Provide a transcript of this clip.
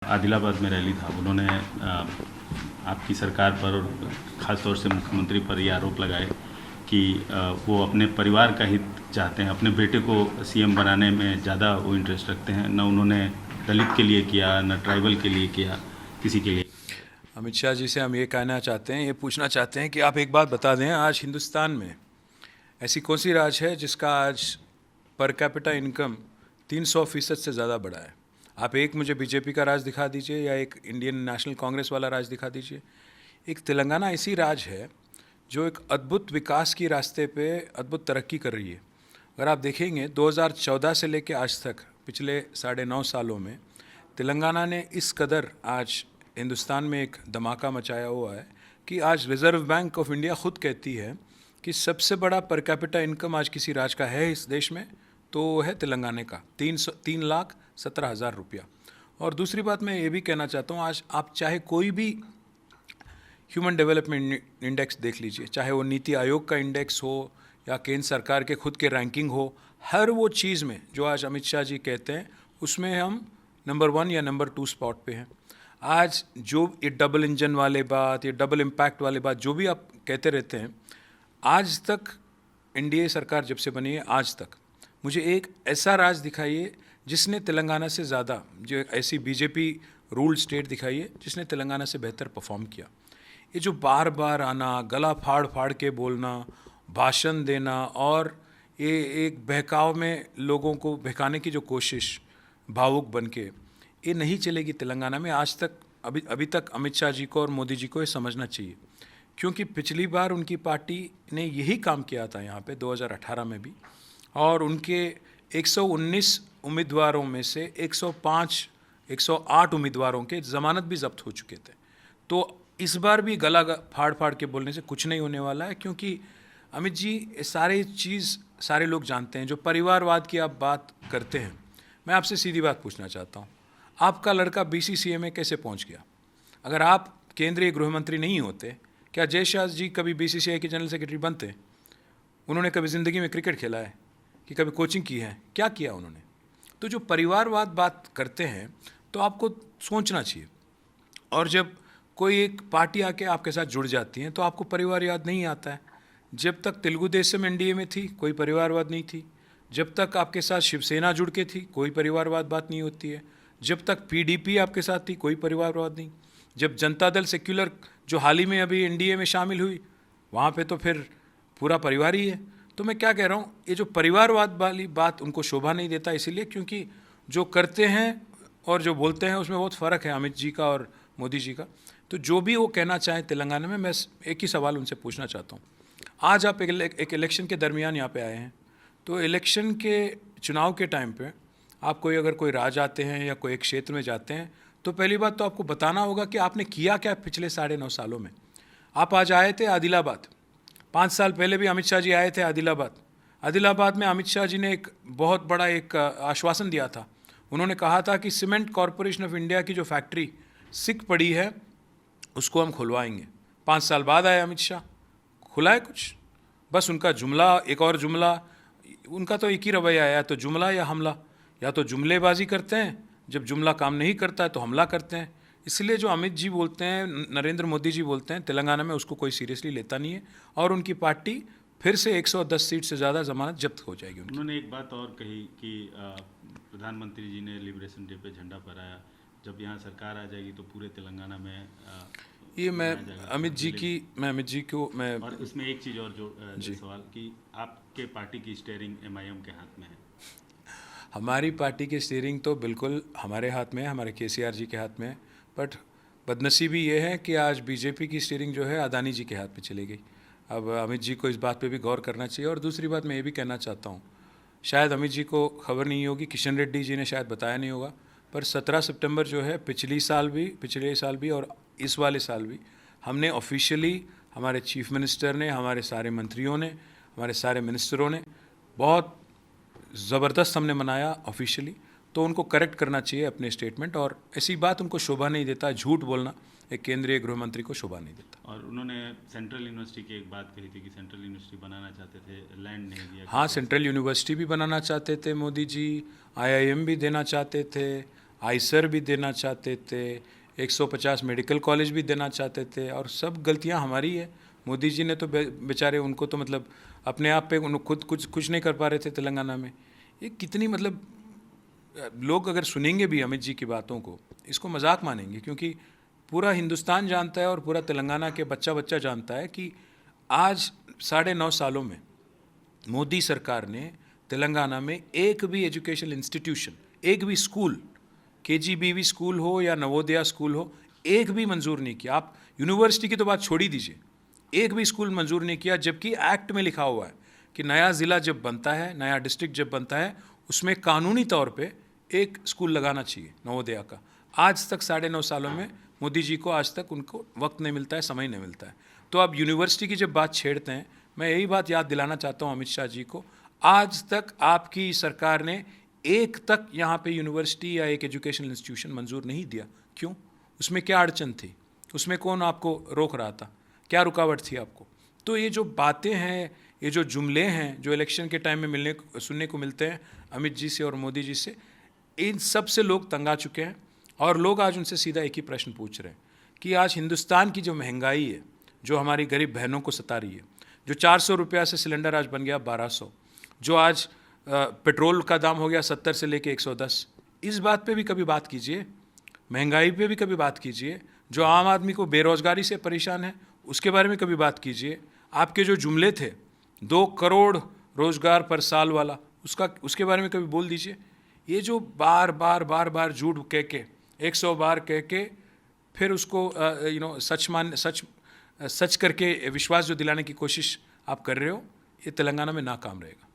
आदिलाबाद में रैली था, उन्होंने आपकी सरकार पर और ख़ास तौर से मुख्यमंत्री पर ये आरोप लगाए कि वो अपने परिवार का हित चाहते हैं, अपने बेटे को सीएम बनाने में ज़्यादा वो इंटरेस्ट रखते हैं। न उन्होंने दलित के लिए किया, न ट्राइबल के लिए किया, किसी के लिए। अमित शाह जी से हम ये कहना चाहते हैं, ये पूछना चाहते हैं कि आप एक बात बता दें, आज हिंदुस्तान में ऐसी कौन सी राज्य है जिसका आज पर कैपिटा इनकम 300% से ज़्यादा बढ़ा है? आप एक मुझे बीजेपी का राज दिखा दीजिए या एक इंडियन नेशनल कांग्रेस वाला राज दिखा दीजिए। एक तेलंगाना ऐसी राज्य है जो एक अद्भुत विकास की रास्ते पे अद्भुत तरक्की कर रही है। अगर आप देखेंगे 2014 से लेकर आज तक पिछले 9.5 सालों में तेलंगाना ने इस कदर आज हिंदुस्तान में एक धमाका मचाया हुआ है कि आज रिज़र्व बैंक ऑफ इंडिया खुद कहती है कि सबसे बड़ा पर कैपिटा इनकम आज किसी राज्य का है इस देश में तो वो है तेलंगाना का 3,17,000 रुपया। और दूसरी बात मैं ये भी कहना चाहता हूँ, आज आप चाहे कोई भी ह्यूमन डेवलपमेंट इंडेक्स देख लीजिए, चाहे वो नीति आयोग का इंडेक्स हो या केंद्र सरकार के खुद के रैंकिंग हो, हर वो चीज़ में जो आज अमित शाह जी कहते हैं उसमें हम नंबर 1 या नंबर 2 स्पॉट पे हैं। आज जो ये डबल इंजन वाले बात, ये डबल इम्पैक्ट वाले बात जो भी आप कहते रहते हैं, आज तक एनडीए सरकार जब से बनी है आज तक मुझे एक ऐसा राज्य दिखाइए जिसने तेलंगाना से ज़्यादा, जो ऐसी बीजेपी रूल्ड स्टेट दिखाइए जिसने तेलंगाना से बेहतर परफॉर्म किया। ये जो बार बार आना, गला फाड़ फाड़ के बोलना, भाषण देना और ये एक बहकाव में लोगों को बहकाने की जो कोशिश भावुक बन के, ये नहीं चलेगी तेलंगाना में। आज तक अभी तक अमित शाह जी को और मोदी जी को ये समझना चाहिए, क्योंकि पिछली बार उनकी पार्टी ने यही काम किया था यहाँ पे 2018 में भी, और उनके 119 उम्मीदवारों में से 108 उम्मीदवारों के ज़मानत भी जब्त हो चुके थे। तो इस बार भी गला फाड़ फाड़ के बोलने से कुछ नहीं होने वाला है, क्योंकि अमित जी सारे लोग जानते हैं। जो परिवारवाद की आप बात करते हैं, मैं आपसे सीधी बात पूछना चाहता हूँ, आपका लड़का बीसीसीआई में कैसे पहुँच गया? अगर आप केंद्रीय गृह मंत्री नहीं होते, क्या जयशाह जी कभी बीसीसीआई के जनरल सेक्रेटरी बनते? उन्होंने कभी ज़िंदगी में क्रिकेट खेला है कि कभी कोचिंग की है? क्या किया उन्होंने? तो जो परिवारवाद बात करते हैं तो आपको सोचना चाहिए। और जब कोई एक पार्टी आके आपके साथ जुड़ जाती है तो आपको परिवार याद नहीं आता है। जब तक तेलुगु देशम एनडीए में थी कोई परिवारवाद नहीं थी, जब तक आपके साथ शिवसेना जुड़ के थी कोई परिवारवाद बात नहीं होती है, जब तक पीडीपी आपके साथ थी कोई परिवारवाद नहीं, जब जनता दल सेक्युलर जो हाल ही में अभी एनडीए में शामिल हुई वहाँ पे तो फिर पूरा परिवार ही है। तो मैं क्या कह रहा हूँ, ये जो परिवारवाद वाली बात उनको शोभा नहीं देता, इसीलिए क्योंकि जो करते हैं और जो बोलते हैं उसमें बहुत फ़र्क है अमित जी का और मोदी जी का। तो जो भी वो कहना चाहें तेलंगाना में, मैं एक ही सवाल उनसे पूछना चाहता हूँ। आज आप एक इलेक्शन के दरमियान यहाँ पे आए हैं, तो इलेक्शन के चुनाव के टाइम पे आप कोई राज्य आते हैं या कोई एक क्षेत्र में जाते हैं तो पहली बात तो आपको बताना होगा कि आपने किया क्या पिछले 9.5 सालों में। आप आज आए थे आदिलाबाद, 5 साल पहले भी अमित शाह जी आए थे आदिलाबाद में अमित शाह जी ने एक बहुत बड़ा एक आश्वासन दिया था। उन्होंने कहा था कि सीमेंट कॉरपोरेशन ऑफ इंडिया की जो फैक्ट्री सिक पड़ी है उसको हम खुलवाएंगे। 5 साल बाद आए अमित शाह, खुला है कुछ? बस उनका जुमला, एक और जुमला, उनका तो एक ही रवैया है, या तो जुमला या हमला। या तो जुमलेबाजी करते हैं, जब जुमला काम नहीं करता है तो हमला करते हैं। इसलिए जो अमित जी बोलते हैं, नरेंद्र मोदी जी बोलते हैं, तेलंगाना में उसको कोई सीरियसली लेता नहीं है और उनकी पार्टी फिर से 110 सीट से ज़्यादा जमानत जब्त हो जाएगी उनकी। उन्होंने एक बात और कही कि प्रधानमंत्री जी ने लिबरेशन डे पे झंडा फहराया, जब यहाँ सरकार आ जाएगी तो पूरे तेलंगाना में ये मैं अमित जी को मैं और इसमें एक चीज़ और जो सवाल कि आपके पार्टी की स्टीयरिंग एमआईएम के हाथ में है। हमारी पार्टी की स्टीयरिंग तो बिल्कुल हमारे हाथ में है, हमारे केसीआर जी के हाथ में है, बट बदनसीबी ये है कि आज बीजेपी की स्टीयरिंग जो है अदानी जी के हाथ में चली गई। अब अमित जी को इस बात पे भी गौर करना चाहिए। और दूसरी बात मैं ये भी कहना चाहता हूँ, शायद अमित जी को खबर नहीं होगी, किशन रेड्डी जी ने शायद बताया नहीं होगा, पर 17 सितंबर जो है पिछले साल भी और इस वाले साल भी हमने ऑफिशियली, हमारे चीफ मिनिस्टर ने, हमारे सारे मंत्रियों ने, हमारे सारे मिनिस्टरों ने बहुत ज़बरदस्त हमने मनाया ऑफिशियली। तो उनको करेक्ट करना चाहिए अपने स्टेटमेंट, और ऐसी बात उनको शोभा नहीं देता, झूठ बोलना एक केंद्रीय गृह मंत्री को शोभा नहीं देता। और उन्होंने सेंट्रल यूनिवर्सिटी की एक बात कही थी कि सेंट्रल यूनिवर्सिटी बनाना चाहते थे, लैंड नहीं दिया। हाँ, सेंट्रल यूनिवर्सिटी भी बनाना चाहते थे मोदी जी, आईआईएम भी देना चाहते थे, आईसर भी देना चाहते थे, 150 मेडिकल कॉलेज भी देना चाहते थे, और सब गलतियां हमारी है। मोदी जी ने तो बेचारे उनको तो मतलब अपने आप पे खुद कुछ नहीं कर पा रहे थे तेलंगाना में। ये कितनी मतलब लोग अगर सुनेंगे भी अमित जी की बातों को, इसको मजाक मानेंगे, क्योंकि पूरा हिंदुस्तान जानता है और पूरा तेलंगाना के बच्चा बच्चा जानता है कि आज 9.5 सालों में मोदी सरकार ने तेलंगाना में एक भी एजुकेशन इंस्टीट्यूशन, एक भी स्कूल, केजीबीवी स्कूल हो या नवोदया स्कूल हो, एक भी मंजूर नहीं किया। आप यूनिवर्सिटी की तो बात छोड़ ही दीजिए, एक भी स्कूल मंजूर नहीं किया, जबकि एक्ट में लिखा हुआ है कि नया ज़िला जब बनता है, नया डिस्ट्रिक्ट जब बनता है, उसमें कानूनी तौर पे एक स्कूल लगाना चाहिए नवोदया का। आज तक 9.5 सालों में मोदी जी को आज तक उनको वक्त नहीं मिलता है, समय नहीं मिलता है। तो अब यूनिवर्सिटी की जब बात छेड़ते हैं, मैं यही बात याद दिलाना चाहता हूँ अमित शाह जी को, आज तक आपकी सरकार ने एक तक यहाँ पे यूनिवर्सिटी या एक एजुकेशनल इंस्टीट्यूशन मंजूर नहीं दिया। क्यों? उसमें क्या अड़चन थी? उसमें कौन आपको रोक रहा था? क्या रुकावट थी आपको? तो ये जो बातें हैं, ये जो जुमले हैं जो इलेक्शन के टाइम में सुनने को मिलते हैं अमित जी से और मोदी जी से, इन सब से लोग तंग आ चुके हैं। और लोग आज उनसे सीधा एक ही प्रश्न पूछ रहे हैं कि आज हिंदुस्तान की जो महंगाई है, जो हमारी गरीब बहनों को सता रही है, जो 400 रुपया से सिलेंडर आज बन गया 1200, जो आज पेट्रोल का दाम हो गया 70 से लेके 110, इस बात पे भी कभी बात कीजिए, महंगाई पे भी कभी बात कीजिए। जो आम आदमी को बेरोजगारी से परेशान है, उसके बारे में कभी बात कीजिए। आपके जो जुमले थे 2 करोड़ रोजगार पर साल वाला, उसके बारे में कभी बोल दीजिए। ये जो बार बार झूठ कह के 100 बार कह के फिर उसको सच करके विश्वास जो दिलाने की कोशिश आप कर रहे हो, ये तेलंगाना में नाकाम रहेगा।